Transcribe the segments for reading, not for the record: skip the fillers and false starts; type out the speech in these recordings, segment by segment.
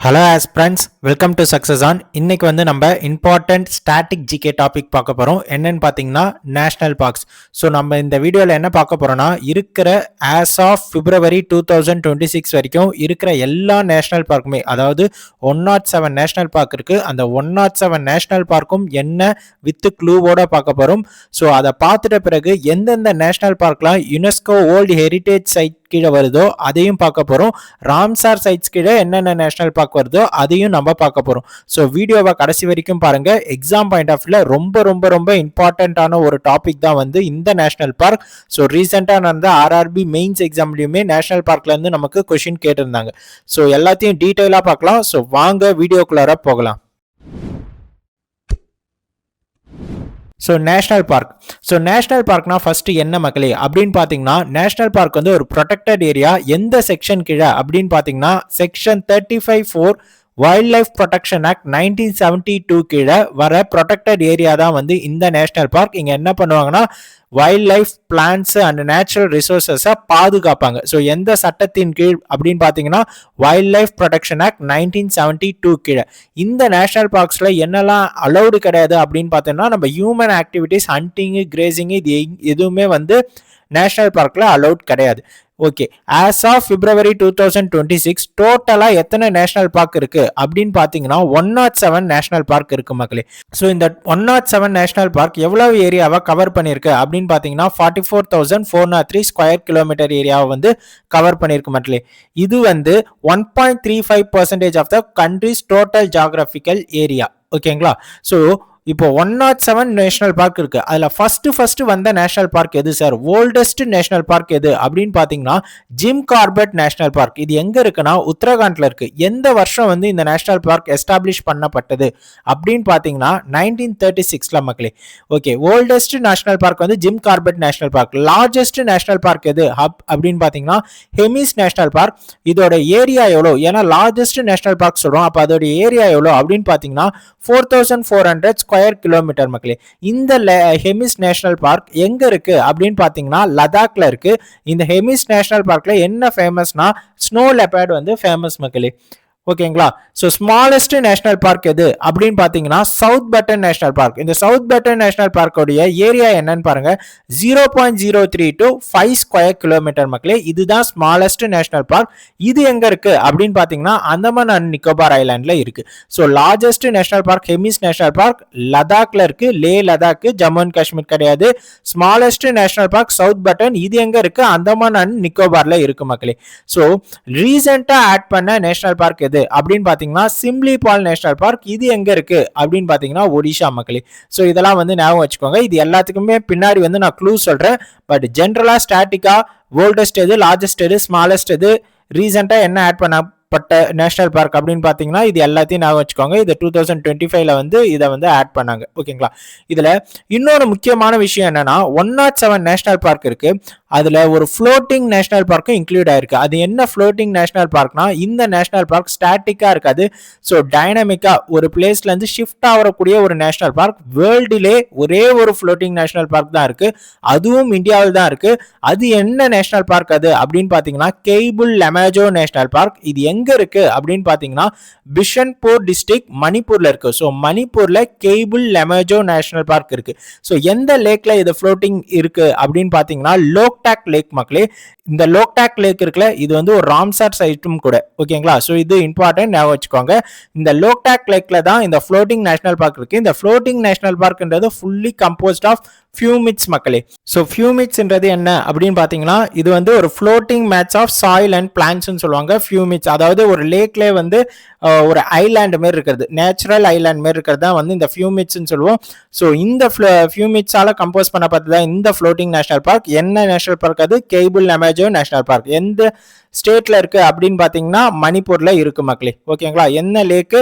Hello aspirants, welcome to success on. இன்னைக்கு நம்ம important static GK topic பார்க்க போகிறோம். என்னன்னு பார்த்தீங்கன்னா நேஷனல் பார்க்ஸ். ஸோ நம்ம இந்த வீடியோவில் என்ன பார்க்க போகிறோம்னா, இருக்கிற ஆஸ் ஆஃப் பிப்ரவரி 2026 வரைக்கும் இருக்கிற எல்லா நேஷனல் பார்க்குமே, அதாவது 107 நேஷனல் பார்க் இருக்குது. அந்த 107 நேஷனல் பார்க்கும் என்ன வித் க்ளூவோட பார்க்க போகிறோம். ஸோ அதை பார்த்துட்ட பிறகு எந்தெந்த நேஷனல் பார்க்லாம் யுனெஸ்கோ வேர்ல்டு ஹெரிட்டேஜ் சைட் கீழே வருதோ அதையும் பார்க்க போகிறோம். ராம்சார் சைட்ஸ் கீழே என்னென்ன நேஷனல் பார்க் வருதோ அதையும் நம்ம பார்க்க போகிறோம். ஸோ வீடியோவை கடைசி வரைக்கும் பாருங்க. எக்ஸாம் பாயிண்ட் ஆஃப் வியூல ரொம்ப ரொம்ப ரொம்ப இம்பார்ட்டண்ட்டான ஒரு டாபிக் தான் இந்த நேஷனல் பார்க். ஸோ ரீசெண்டாக நடந்த ஆர்ஆர்பி மெயின்ஸ் எக்ஸாம்லையுமே நேஷனல் பார்க்லேருந்து நமக்கு கொஷின் கேட்டிருந்தாங்க. ஸோ எல்லாத்தையும் டீட்டெயிலாக பார்க்கலாம். ஸோ வாங்க வீடியோக்குள்ளார போகலாம். ஸோ நேஷனல் பார்க்னா ஃபர்ஸ்ட் என்ன மக்களே அப்படின்னு பார்த்தீங்கன்னா, நேஷனல் பார்க் ஒரு ப்ரொடெக்டட் ஏரியா. எந்த செக்ஷன் கீழே அப்படின்னு பார்த்தீங்கன்னா, section 35(4) wild life protection act 1972 கீழே வர ப்ரொடெக்டட் ஏரியா தான் இந்த நேஷனல் பார்க். இங்கே என்ன பண்ணுவாங்கன்னா, wild life, plans and natural ரிசோர்ஸஸை பாதுகாப்பாங்க. ஸோ எந்த சட்டத்தின் கீழ் அப்படின்னு பார்த்தீங்கன்னா, வைல்ட் லைஃப் ப்ரொடெக்ஷன் ஆக்ட் 1972 கீழே. இந்த நேஷனல் பார்க்ஸில் என்னெல்லாம் அலௌடு கிடையாது அப்படின்னு பார்த்தோம்னா, நம்ம ஹியூமன் ஆக்டிவிட்டிஸ், ஹண்டிங்கு, கிரேசிங்கு, இது எதுவுமே நேஷனல் பார்க்ல அலௌட் கிடையாது. ஓகே, ஆஸ் ஆஃப் பிப்ரவரி 2026 டோட்டலா எத்தனை நேஷனல் பார்க் இருக்கு அப்படின்னு பாத்தீங்கன்னா 107 நேஷனல் பார்க் இருக்கு மக்களே. ஸோ இந்த 107 நேஷனல் பார்க் எவ்வளவு ஏரியாவை கவர் பண்ணிருக்கு அப்படின்னு பாத்தீங்கன்னா 44,403 ஸ்கொயர் கிலோமீட்டர் ஏரியாவை கவர் பண்ணிருக்கு மக்களே. இது 1.35% of the country's total geographical area. ஓகேங்களா? ஸோ இப்போ 107 நேஷனல் பார்க் இருக்கு. அதுல ஃபர்ஸ்ட் வந்த நேஷனல் பார்க் எது சார்? ஓல்டஸ்ட் நேஷனல் பார்க் எது அப்படின்னு பாத்தீங்கன்னா ஜிம் கார்பெட் நேஷனல் பார்க். இது எங்க இருக்குன்னா உத்தரகாண்ட்ல இருக்கு. எந்த வருஷம் இந்த நேஷனல் பார்க் எஸ்டாப்ளிஷ் பண்ணப்பட்டது அப்படின்னு பாத்தீங்கன்னா 1936ல மக்களே. Okay, oldest national park Jim Corbett national park. Largest national park எது அப்படின்னு பாத்தீங்கன்னா ஹெமிஸ் நேஷனல் பார்க். இதோட ஏரியா எவ்வளோ? ஏன்னா லார்ஜஸ்ட் நேஷனல் பார்க் சொல்றோம், அப்ப அதோட ஏரியா எவ்வளோ அப்படின்னு பாத்தீங்கன்னா 4,400 ஸ்கொயர் கிலோமீட்டர் மக்களே. இந்த ஹெமிஸ் நேஷனல் பார்க் எங்க இருக்கு அப்படின்னு பாத்தீங்கன்னா லடாக்ல இருக்கு. இந்த ஹெமிஸ் நேஷனல் பார்க்ல என்ன ஃபேமஸ்னா ஸ்னோ லெப்பர்ட் ஃபேமஸ் மக்களே. ஓகேங்களா? ஸோ ஸ்மாலஸ்ட் நேஷனல் பார்க் எது அப்படின்னு பார்த்தீங்கன்னா சவுத் பட்டன் நேஷனல் பார்க். இந்த சவுத் பட்டன் நேஷனல் பார்க்கோடைய ஏரியா என்னன்னு பாருங்க, 0.03 to 5 ஸ்கொயர் கிலோமீட்டர் மக்களே. இதுதான் ஸ்மாலஸ்ட் நேஷனல் பார்க். இது எங்க இருக்கு அப்படின்னு பார்த்தீங்கன்னா அந்தமான் அண்ட் நிக்கோபார் ஐலாண்ட்ல இருக்கு. So largest national park Hemis national park லடாக்ல இருக்கு. லே லடாக், ஜம்மு அண்ட் காஷ்மீர் கிடையாது. Smallest national park south button. இது எங்க இருக்கு? அந்தமான் அண்ட் நிக்கோபார்ல இருக்கு மக்களே. ஸோ ரீசெண்டா ஆட் பண்ண நேஷனல் பார்க் எது அப்படின்னு பாத்தீங்கன்னா சிம்லிபால் நேஷனல் பார்க். இது எங்க இருக்கு அப்படின்னு பாத்தீங்கன்னா ஒடிஷா மக்களே. சோ இதெல்லாம் ஞாபகம் வச்சுக்கோங்க. இது எல்லாத்துக்குமே பின்னாடி நான் க்ளூ சொல்றேன். பட் ஜென்ரலா ஸ்டாட்டிக்கா ஓல்டஸ்ட் எது, லார்ஜஸ்ட் எது, ஸ்மாலஸ்ட் எது, ரீசெண்டா என்ன ஆட் பண்ணப்பட்ட நேஷனல் பார்க் அப்படின்னு பாத்தீங்கன்னா இது எல்லாத்தையும் ஞாபகம் வச்சுக்கோங்க. இது 2025ல இதை ஆட் பண்ணாங்க. ஓகேங்களா? இதுல இன்னொரு முக்கியமான விஷயம் என்னன்னா 107 நேஷனல் பார்க் இருக்கு. அதுல ஒரு ஃப்ளோட்டிங் நேஷனல் பார்க்கும் இன்க்ளூட் ஆயிருக்கு. அது என்ன ஃப்ளோட்டிங் நேஷனல் பார்க்னா, இந்த நேஷனல் பார்க் ஸ்டாட்டிக்கா இருக்காது. ஸோ டைனமிக்கா ஒரு பிளேஸ்ல இருந்து ஷிஃப்ட் ஆகக்கூடிய ஒரு நேஷனல் பார்க். வேர்ல்டுலே ஒரே ஒரு ஃப்ளோட்டிங் நேஷனல் பார்க் தான் இருக்கு, அதுவும் இந்தியாவில் தான் இருக்கு. அது என்ன நேஷனல் பார்க் அது அப்படின்னு பாத்தீங்கன்னா கெய்புல் லமேஜோ நேஷனல் பார்க். இது எங்க இருக்கு அப்படின்னு பாத்தீங்கன்னா பிஷன்பூர் டிஸ்ட்ரிக்ட், மணிப்பூர்ல இருக்கு. ஸோ மணிப்பூர்ல கெய்புல் லமேஜோ நேஷனல் பார்க் இருக்கு. ஸோ எந்த லேக்ல இது ஃப்ளோட்டிங் இருக்கு அப்படின்னு பாத்தீங்கன்னா லோக்டாக் லேக் மக்களே. இந்த லோக்டாக் லேக் இருக்குல்ல, இது ஒரு ராம்சார் சைட்டும் கூட. ஓகேங்களா? ஸோ இது இம்பார்ட்டன்ட், ஞாபகம் வச்சுக்கோங்க. இந்த லோக்டாக் லேக்ல தான் இந்த ஃப்ளோட்டிங் நேஷனல் பார்க் இருக்கு. இந்த ஃப்ளோட்டிங் நேஷனல் பார்க்ன்றது ஃபுல்லி கம்போஸ்ட் ஆஃப் ஃபியூமிட்ஸ் மக்களே. ஸோ ஃபியூமிட்ஸ்ன்றது என்ன அப்படின்னு பார்த்தீங்கன்னா இது ஒரு floating mat of soil and பிளான்ட்ஸ்னு சொல்லுவாங்க. ஃபியூமிட்ஸ் அதாவது ஒரு லேக்ல ஒரு ஐலாண்ட் மாரி இருக்கிறது, நேச்சுரல் ஐலாண்ட் மாரி இருக்கிறது தான் இந்த ஃபியூமிட்ஸ்னு சொல்லுவோம். ஸோ இந்த ஃபியூமிட்ஸால கம்போஸ் பண்ணப்பட்டது இந்த ஃப்ளோட்டிங் நேஷனல் பார்க். என்ன நேஷனல் பார்க் அது? Keibul லமேஜோ national park. எந்த ஸ்டேட்ல இருக்கு அப்படின்னு பாத்தீங்கன்னா மணிப்பூர்ல இருக்கு மக்களே. ஓகேங்களா? என்ன லேக்கு?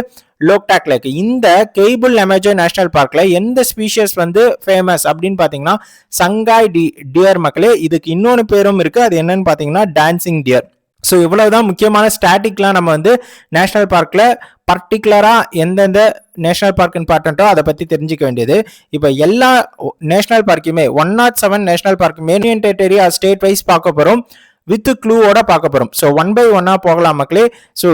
லோக்டாக் லேக். இந்த கெய்புல் லமேஜோ நேஷனல் பார்க்ல எந்த ஸ்பீஷியஸ் ஃபேமஸ் அப்படின்னு பாத்தீங்கன்னா சங்காய் டியர் மக்களே. இதுக்கு இன்னொரு பேரும் இருக்கு, அது என்னன்னு பாத்தீங்கன்னா டான்சிங் டியர். ஸோ இவ்வளவுதான் முக்கியமான ஸ்டாட்டிக்லாம் நம்ம நேஷனல் பார்க்ல பர்டிகுலரா எந்தெந்த நேஷனல் பார்க் இம்பார்ட்டன்ட்டோ அதை பத்தி தெரிஞ்சுக்க வேண்டியது. இப்போ எல்லா நேஷனல் பார்க்குமே 107 நேஷனல் பார்க்குமே யூனியன் டெரிட்டரி ஸ்டேட் வைஸ் பார்க்க போறோம், வித் க்ளூவோட பார்க்க போறோம். ஸோ 1 by 1 போகலாம் மக்களே. ஸோ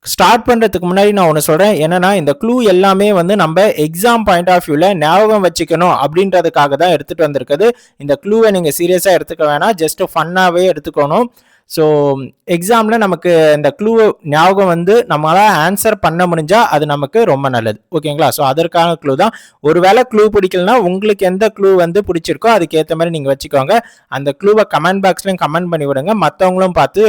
ஸ்டார்ட் பண்ணுறதுக்கு முன்னாடி நான் ஒன்று சொல்கிறேன், என்னன்னா இந்த க்ளூ எல்லாமே வந்து நம்ம எக்ஸாம் பாயிண்ட் ஆஃப் வியூவில் ஞாபகம் வச்சுக்கணும் அப்படின்றதுக்காக தான் எடுத்துகிட்டு வந்திருக்குது. இந்த க்ளூவை நீங்கள் சீரியஸாக எடுத்துக்க வேணாம், ஜஸ்ட் ஃபன்னாகவே எடுத்துக்கணும். ஸோ எக்ஸாமில் நமக்கு இந்த க்ளூ ஞாபகம் வந்து நம்மளால் ஆன்சர் பண்ண முடிஞ்சால் அது நமக்கு ரொம்ப நல்லது. ஓகேங்களா? ஸோ அதற்கான க்ளூ தான். ஒருவேளை க்ளூ பிடிக்கலனா உங்களுக்கு எந்த க்ளூ வந்து பிடிச்சிருக்கோ அதுக்கேற்ற மாதிரி நீங்கள் வச்சுக்கோங்க. அந்த க்ளூவை கமெண்ட் பாக்ஸ்லையும் கமெண்ட் பண்ணி விடுங்க, மற்றவங்களும் பார்த்து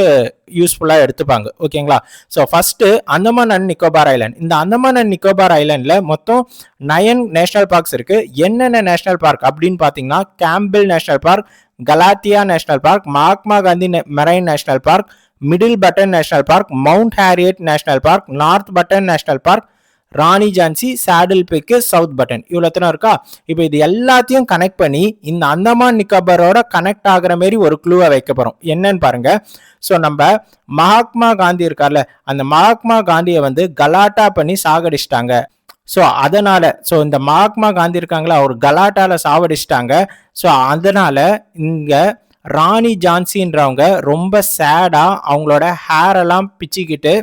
யூஸ்ஃபுல்லாக எடுத்துப்பாங்க. ஓகேங்களா? So first Andaman and Nicobar island. இந்த அந்தமான் அண்ட் நிக்கோபார் ஐலாண்டில் மொத்தம் 9 நேஷனல் பார்க்ஸ் இருக்குது. என்னென்ன நேஷனல் பார்க் அப்படின்னு பார்த்தீங்கன்னா, Campbell national park, Galathea national park, Mahatma Gandhi marine national park, Middle Button national park, Mount Harriet national park, North Button national park, Rani Jhansi, Saddle Peak, South button, இவ்வளோத்தனை இருக்கா. இப்போ இது எல்லாத்தையும் கனெக்ட் பண்ணி இந்த அந்தமான் நிக்கோபாரோட கனெக்ட் ஆகிற மாதிரி ஒரு க்ளூவை வைக்க போகிறோம். என்னன்னு பாருங்க. ஸோ நம்ம மகாத்மா காந்தி இருக்கார்ல, அந்த மகாத்மா காந்தியை வந்து கலாட்டா பண்ணி சாகடிச்சிட்டாங்க. ஸோ அதனால இந்த மகாத்மா காந்தி இருக்காங்களா, அவர் கலாட்டால சாவடிச்சிட்டாங்க. ஸோ அதனால இங்க ராணி ஜான்சின்றவங்க ரொம்ப சேடா அவங்களோட ஹேர் எல்லாம் பிச்சுக்கிட்டு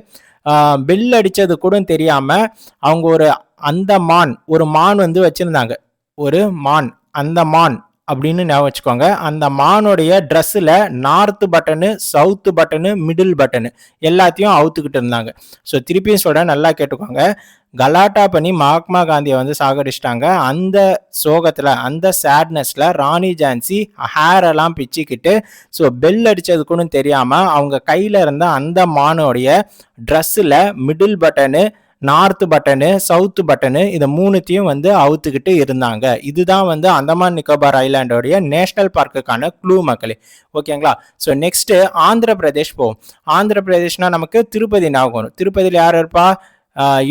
பெல் அடிச்சது கூட தெரியாம அவங்க ஒரு மான் வந்து வச்சிருந்தாங்க. ஒரு மான், அந்த மான் அப்படின்னு ஞாபகம் வச்சுக்கோங்க. அந்த மானுடைய ட்ரெஸ்ஸில் north button, south button, middle button எல்லாத்தையும் அவுத்துக்கிட்டு இருந்தாங்க. ஸோ திருப்பியும் சொல்கிறேன், நல்லா கேட்டுக்கோங்க. கலாட்டா பண்ணி மகாத்மா காந்தியை வந்து சாகடிச்சிட்டாங்க. அந்த சோகத்தில், அந்த சேட்னஸில் ராணி ஜான்சி ஹேர் எல்லாம் பிச்சுக்கிட்டு பெல் அடித்தது கூட தெரியாமல் அவங்க கையில் இருந்த அந்த மானுடைய ட்ரெஸ்ஸில் middle button, north button, south button, இதை மூணுத்தையும் வந்து அவுத்துக்கிட்டு இருந்தாங்க. இதுதான் வந்து அந்தமான் நிக்கோபார் ஐலாண்டோடைய நேஷனல் பார்க்குக்கான க்ளூ மக்களே. ஓகேங்களா? ஸோ நெக்ஸ்ட் ஆந்திர பிரதேஷ் போவோம். ஆந்திர பிரதேஷ்னா நமக்கு திருப்பதி ஞாபகம் வரும். திருப்பதியில் யார் இருப்பா?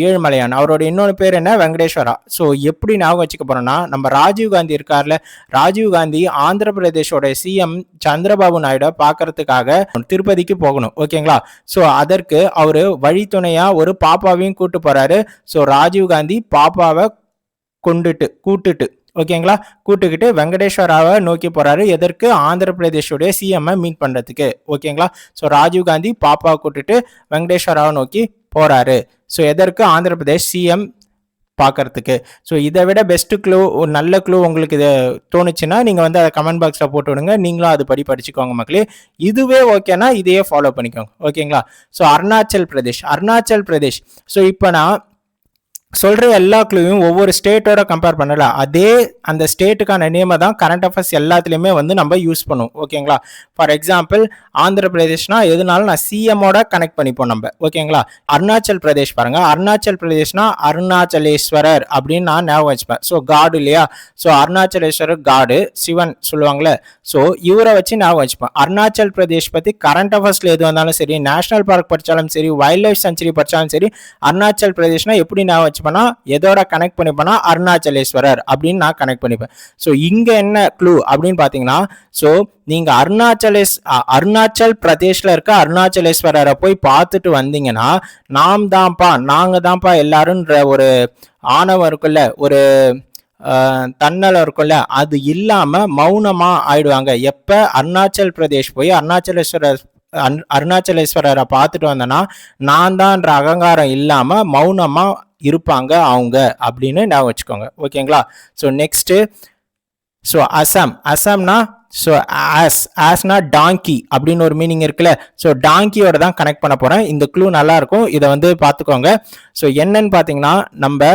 ஏழுமலையான். அவரோட இன்னொரு பேர் என்ன? வெங்கடேஸ்வரா. ஸோ எப்படி ஞாபகம் வச்சுக்க போறோம்னா, நம்ம ராஜீவ் காந்தி இருக்கார்ல, ராஜீவ் காந்தி ஆந்திர பிரதேஷோட சிஎம் சந்திரபாபு நாயுடு பார்க்கறதுக்காக திருப்பதிக்கு போகணும். ஓகேங்களா? ஸோ அதற்கு அவரு வழித்துணையா ஒரு பாப்பாவையும் கூட்டு போறாரு. ஸோ ராஜீவ் காந்தி பாப்பாவை கூட்டுட்டு ஓகேங்களா, கூட்டுக்கிட்டு வெங்கடேஸ்வராவை நோக்கி போறாரு. எதற்கு? ஆந்திர பிரதேஷோடைய சிஎம் மீட் பண்றதுக்கு. ஓகேங்களா? ஸோ ராஜீவ் காந்தி பாப்பாவை கூட்டுட்டு வெங்கடேஸ்வராவை நோக்கி போறாரு. ஸோ எதற்கு? ஆந்திர பிரதேஷ் சிஎம் பார்க்கறதுக்கு. ஸோ இதை விட பெஸ்ட் க்ளூ, ஒரு நல்ல க்ளூ உங்களுக்கு இது தோணுச்சுன்னா நீங்கள் வந்து அதை கமெண்ட் பாக்ஸில் போட்டு விடுங்க. நீங்களும் அது படிச்சுக்கோங்க மக்களே. இதுவே ஓகேனா இதையே ஃபாலோ பண்ணிக்கோங்க. ஓகேங்களா? ஸோ அருணாச்சல் பிரதேஷ். ஸோ இப்போ நான் சொல்கிற எல்லா க்ளூவையும் ஒவ்வொரு ஸ்டேட்டோட கம்பேர் பண்ணல, அதே அந்த ஸ்டேட்டுக்கான நேமை தான் கரண்ட் அஃபேர்ஸ் எல்லாத்துலேயுமே வந்து நம்ம யூஸ் பண்ணுவோம். ஓகேங்களா? ஃபார் எக்ஸாம்பிள் ஆந்திர பிரதேஷ்னா எதுனாலும் நான் சிஎம்மோட கனெக்ட் பண்ணிப்போம் நம்ம. ஓகேங்களா? அருணாச்சல் பிரதேஷ் பாருங்க. அருணாச்சல் பிரதேஷ்னா அருணாச்சலேஸ்வரர் அப்படின்னு நான் ஞாபகம் வச்சுப்பேன். ஸோ காடு இல்லையா? ஸோ அருணாச்சலேஸ்வரர் காடு, சிவன் சொல்லுவாங்களே. ஸோ இவரை வச்சு ஞாபகம் வச்சுப்பேன். அருணாச்சல் பிரதேஷ் பற்றி கரண்ட் அஃபேர்ஸில் எது வந்தாலும் சரி, நேஷனல் பார்க் படித்தாலும் சரி, வைல்ட் லைஃப் சென்ச்சுரி படித்தாலும் சரி, அருணாச்சல் பிரதேஷ்னா எப்படி ஞாபகம் வச்சுப்பேன்னா, எதோட கனெக்ட் பண்ணிப்பேன்னா அருணாச்சலேஸ்வரர் அப்படின்னு நான் கனெக்ட் பண்ணிப்பேன். ஸோ இங்க என்ன க்ளூ அப்படின்னு பார்த்தீங்கன்னா, ஸோ நீங்க அருணாச்சல் பிரதேஷ்ல இருக்க அருணாச்சலேஸ்வரரை போய் பார்த்துட்டு வந்தீங்கன்னா, நாங்க தான்ப்பா எல்லாருன்ற ஒரு ஆணவம் இருக்குல்ல, ஒரு தன்னலம் இருக்குல்ல, அது இல்லாம மௌனமா ஆயிடுவாங்க. எப்ப அருணாச்சல் பிரதேஷ் போய் அருணாச்சலேஸ்வரரை பார்த்துட்டு வந்தேன்னா, நான் தான்ன்ற அகங்காரம் இல்லாம மௌனமா இருப்பாங்க அவங்க அப்படின்னு ஞாபகம் வச்சுக்கோங்க. ஓகேங்களா? ஸோ நெக்ஸ்ட், ஸோ அசாம்னா ஸோ ஆஸ்னா டாங்கி அப்படின்னு ஒரு மீனிங் இருக்குல்ல. ஸோ டாங்கியோட தான் கனெக்ட் பண்ண போறேன். இந்த க்ளூ நல்லா இருக்கும், இதை வந்து பார்த்துக்கோங்க. ஸோ என்னன்னு பார்த்தீங்கன்னா, நம்ம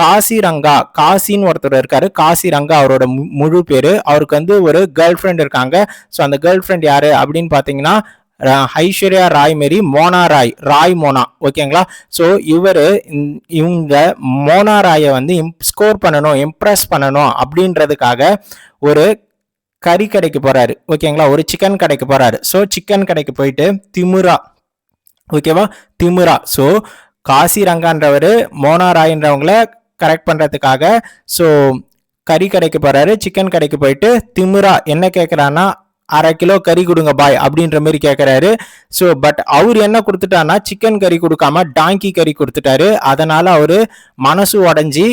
காசின்னு ஒருத்தர் இருக்காரு. காசிரங்கா அவரோட முழு பேரு. அவருக்கு வந்து ஒரு கேர்ள் ஃப்ரெண்ட் இருக்காங்க. ஸோ அந்த கேர்ள் ஃப்ரெண்ட் யாரு அப்படின்னு பார்த்தீங்கன்னா, ஐஸ்வர்யா ராய் மாரி ராய் மோனா. ஓகேங்களா? ஸோ இவங்க மோனா ராயை வந்து இம்ப்ரெஸ் பண்ணணும் அப்படின்றதுக்காக ஒரு கறி கடைக்கு போறாரு. ஓகேங்களா? ஒரு சிக்கன் கடைக்கு போறாரு. ஸோ சிக்கன் கடைக்கு போயிட்டு திமுரா. ஸோ காசிரங்கான்றவர் மோனா ராய்ன்றவங்கள கரெக்ட் பண்றதுக்காக ஸோ கறி கடைக்கு போறாரு. சிக்கன் கடைக்கு போயிட்டு திமுரா என்ன கேட்கிறான்னா, 1/2 கிலோ கறி கொடுங்க பாய் அப்படின்ற மாதிரி கேட்கிறாரு. ஸோ பட் அவர் என்ன கொடுத்துட்டாருன்னா, சிக்கன் கறி கொடுக்காம டாங்கி கறி கொடுத்துட்டாரு. அதனால அவரு மனசு உடஞ்சி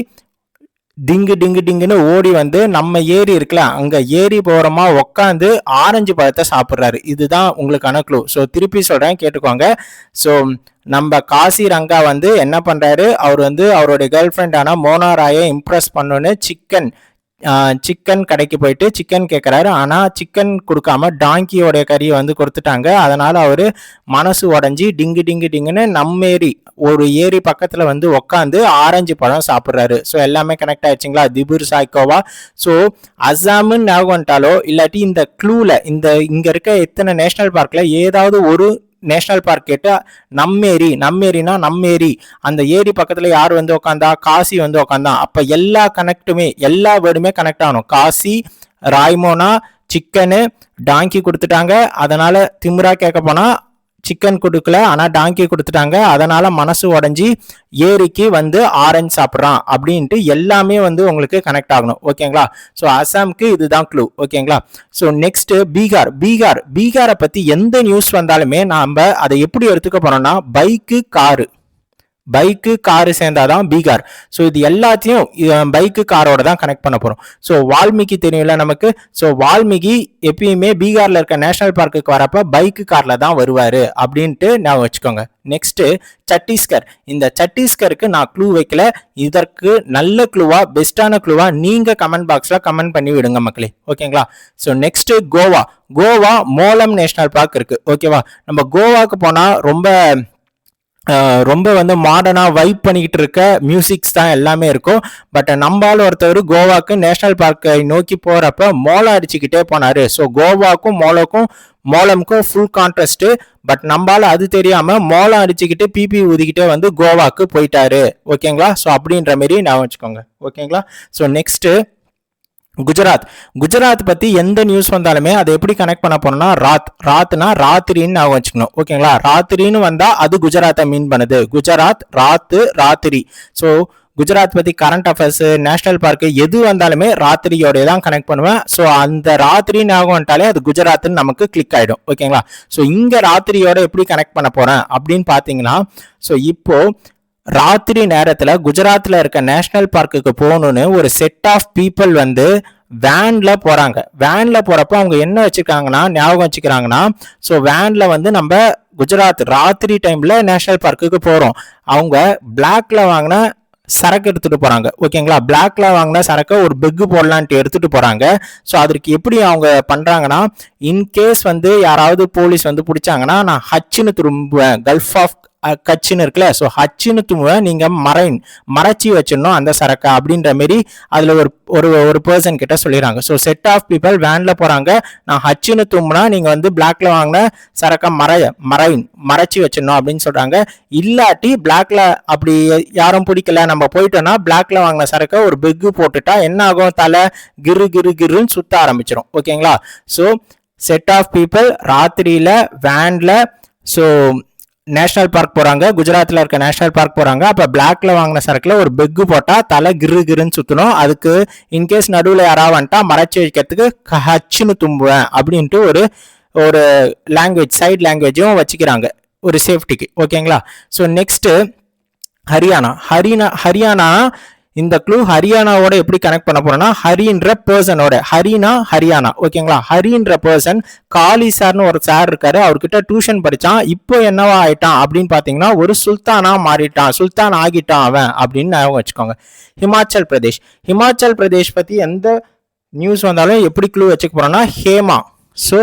டிங்கு டிங்கு டிங்குன்னு ஓடி வந்து நம்ம ஏரி இருக்குல்ல அங்க ஏரி போறமா உக்காந்து ஆரஞ்சு பழத்தை சாப்பிட்றாரு. இதுதான் உங்களுக்கான க்ளூ. ஸோ திருப்பி சொல்றேன், கேட்டுக்கோங்க. ஸோ நம்ம காசி ரங்கா வந்து என்ன பண்றாரு, அவர் வந்து அவருடைய கேர்ள் ஃப்ரெண்டான மோனா ராயை இம்ப்ரெஸ் பண்ணணுன்னு சிக்கன் கடைக்கு போயிட்டு சிக்கன் கேட்குறாரு. ஆனால் சிக்கன் கொடுக்காம டாங்கியோடைய கறியை வந்து கொடுத்துட்டாங்க. அதனால அவர் மனசு உடஞ்சி டிங்கு டிங்கு டிங்குன்னு நம்ம ஒரு ஏரி பக்கத்தில் வந்து உக்காந்து ஆரஞ்சு பழம் சாப்பிட்றாரு. ஸோ எல்லாமே கனெக்ட் ஆயிடுச்சுங்களா, திபுர் சாய்கோவா. ஸோ அசாமுன்னு ஞாபகம் வந்துட்டாலோ இல்லாட்டி இந்த க்ளூவில் இங்கே இருக்க எத்தனை நேஷனல் பார்க்கில் ஏதாவது ஒரு நேஷனல் பார்க் கேட்டு நம்மேரி அந்த ஏரி பக்கத்துல யார் வந்து உட்காந்தா, காசி வந்து உட்காந்தான். அப்ப எல்லா வேர்டுமே கனெக்ட் ஆகணும். காசி, ராய்மோனா, சிக்கனு, டாங்கி கொடுத்துட்டாங்க. அதனால திமுறா கேட்க போனா சிக்கன் கொடுக்கல, ஆனா டாங்கி கொடுத்துட்டாங்க. அதனால மனசு உடஞ்சி ஏரிக்கு வந்து ஆரஞ்சு சாப்பிட்றான் அப்படின்ட்டு எல்லாமே வந்து உங்களுக்கு கனெக்ட் ஆகணும். ஓகேங்களா. ஸோ அசாம்க்கு இதுதான் க்ளூ. ஓகேங்களா. ஸோ நெக்ஸ்ட் பீகாரை பத்தி எந்த நியூஸ் வந்தாலுமே நாம அதை எப்படி எடுத்துக்க போறோம்னா பைக்கு காரு சேர்ந்தாதான் பீகார். ஸோ இது எல்லாத்தையும் பைக்கு காரோட தான் கனெக்ட் பண்ண போறோம். ஸோ வால்மீகி தெரியும்ல நமக்கு. ஸோ வால்மீகி எப்பயுமே பீகார்ல இருக்க நேஷனல் பார்க்குக்கு வரப்ப பைக்கு கார்ல தான் வருவாரு அப்படின்ட்டு நான் வச்சுக்கோங்க. நெக்ஸ்ட் சத்தீஸ்கர். இந்த சத்தீஸ்கருக்கு நான் க்ளூ வைக்கல. இதற்கு நல்ல க்ளூவா, பெஸ்டான க்ளூவா நீங்க கமெண்ட் பாக்ஸ்ல கமெண்ட் பண்ணி விடுங்க மக்களே. ஓகேங்களா. So next Goa Mollem national park இருக்கு. ஓகேவா. நம்ம கோவாக்கு போனா ரொம்ப வந்து மாடர்னா வைப் பண்ணிக்கிட்டு இருக்க மியூசிக்ஸ் தான் எல்லாமே இருக்கும். பட் நம்மளால ஒருத்தவர் கோவாக்கு நேஷனல் பார்க்கை நோக்கி போறப்ப மோளம் அடிச்சுக்கிட்டே போனாரு. ஸோ கோவாக்கும் மோலமுக்கும் ஃபுல் கான்ட்ராஸ்ட். பட் நம்மளால அது தெரியாம மோளம் அடிச்சுக்கிட்டு பிபி ஊதிக்கிட்டே வந்து கோவாக்கு போயிட்டாரு. ஓகேங்களா. ஸோ அப்படின்ற மாதிரி நான் வச்சுக்கோங்க. ஓகேங்களா. ஸோ நெக்ஸ்ட் குஜராத் பத்தி எந்த நியூஸ் வந்தாலுமே அதை எப்படி கனெக்ட் பண்ண போனோம்னா ராத்னா ராத்திரின்னு நான் வச்சுக்கணும். ஓகேங்களா. ராத்திரின்னு வந்தா அது குஜராத்தை மீன் பண்ணுது. குஜராத் ராத்திரி. ஸோ குஜராத் பத்தி கரண்ட் அஃபேர்ஸ், நேஷனல் பார்க் எது வந்தாலுமே ராத்திரியோட தான் கனெக்ட் பண்ணுவேன். ஸோ அந்த ராத்திரி ஞாபகம் வந்துட்டாலே அது குஜராத்னு நமக்கு கிளிக் ஆயிடும். ஓகேங்களா. ஸோ இங்க ராத்திரியோட எப்படி கனெக்ட் பண்ண போறேன் அப்படின்னு பாத்தீங்கன்னா, ஸோ இப்போ ராத்திரி நேரத்துல குஜராத்ல இருக்க நேஷனல் பார்க்குக்கு போகணும்னு ஒரு செட் ஆஃப் பீப்புள் வந்து வேன்ல போறப்ப அவங்க என்ன வச்சிருக்காங்கன்னா, ஞாபகம் வச்சுக்கிறாங்கன்னா, ஸோ வேன்ல வந்து நம்ம குஜராத் ராத்திரி டைம்ல நேஷனல் பார்க்குக்கு போறோம். அவங்க பிளாக்ல வாங்கின சரக்கு எடுத்துட்டு போறாங்க. ஓகேங்களா. பிளாக்ல வாங்கின சரக்கு ஒரு பெக்கு போடலான்ட்டு எடுத்துட்டு போறாங்க. ஸோ அதற்கு எப்படி அவங்க பண்றாங்கன்னா, இன்கேஸ் வந்து யாராவது போலீஸ் வந்து பிடிச்சாங்கன்னா நான் ஹச்சுன்னு திரும்புவேன், கல்ஃப் ஆஃப் கட்சின்னு இருக்குல்ல. ஸோ ஹச்சுன்னு தும்புவேன், நீங்க மறைச்சி வச்சிடணும் அந்த சரக்கை அப்படின்ற மாரி அதுல ஒரு பர்சன் கிட்ட சொல்லிடுறாங்க. ஸோ செட் ஆஃப் பீப்புள் வேன்ல போறாங்க. நான் ஹச்சுன்னு தும்புனா நீங்க வந்து பிளாக்ல வாங்கின சரக்கை மறைச்சி வச்சிடணும் அப்படின்னு சொல்றாங்க. இல்லாட்டி பிளாக்ல அப்படி யாரும் பிடிக்கல, நம்ம போயிட்டோம்னா பிளாக்ல வாங்கின சரக்கை ஒரு பெக்கு போட்டுட்டா என்ன ஆகும், தலை கிருன்னு சுத்த ஆரம்பிச்சிடும். ஓகேங்களா. ஸோ செட் ஆஃப் பீப்புள் ராத்திரியில வேன்ல ஸோ நேஷனல் பார்க் போறாங்க, குஜராத்ல இருக்க நேஷனல் பார்க் போறாங்க. அப்ப பிளாக்ல வாங்கின சரக்குல ஒரு பெக்கு போட்டா தலை கிருன்னு சுத்தணும். அதுக்கு இன்கேஸ் நடுவில் யாராவது வந்துட்டா மறைச்சி வைக்கிறதுக்கு ஹச்சுன்னு தும்புவேன் அப்படின்ட்டு ஒரு லாங்குவேஜ், சைட் லாங்குவேஜும் வச்சுக்கிறாங்க ஒரு சேஃப்டிக்கு. ஓகேங்களா. So next Haryana. இந்த க்ளூ ஹரியானாவோட எப்படி கனெக்ட் பண்ண போறோம்னா, ஹரின்ற பர்சனோட, ஹரியானா. ஓகேங்களா. ஹரின்ற பர்சன் காளி சார்னு ஒரு சார் இருக்காரு, அவர்கிட்ட டியூஷன் படிச்சான். இப்போ என்னவா ஆயிட்டான் அப்படின்னு பாத்தீங்கன்னா ஒரு சுல்தான் ஆகிட்டான் அவன் அப்படின்னு ஞாபகம் வச்சுக்கோங்க. ஹிமாச்சல் பிரதேஷ் பத்தி எந்த நியூஸ் வந்தாலும் எப்படி க்ளூ வச்சுக்க போறோம்னா ஹேமா. ஸோ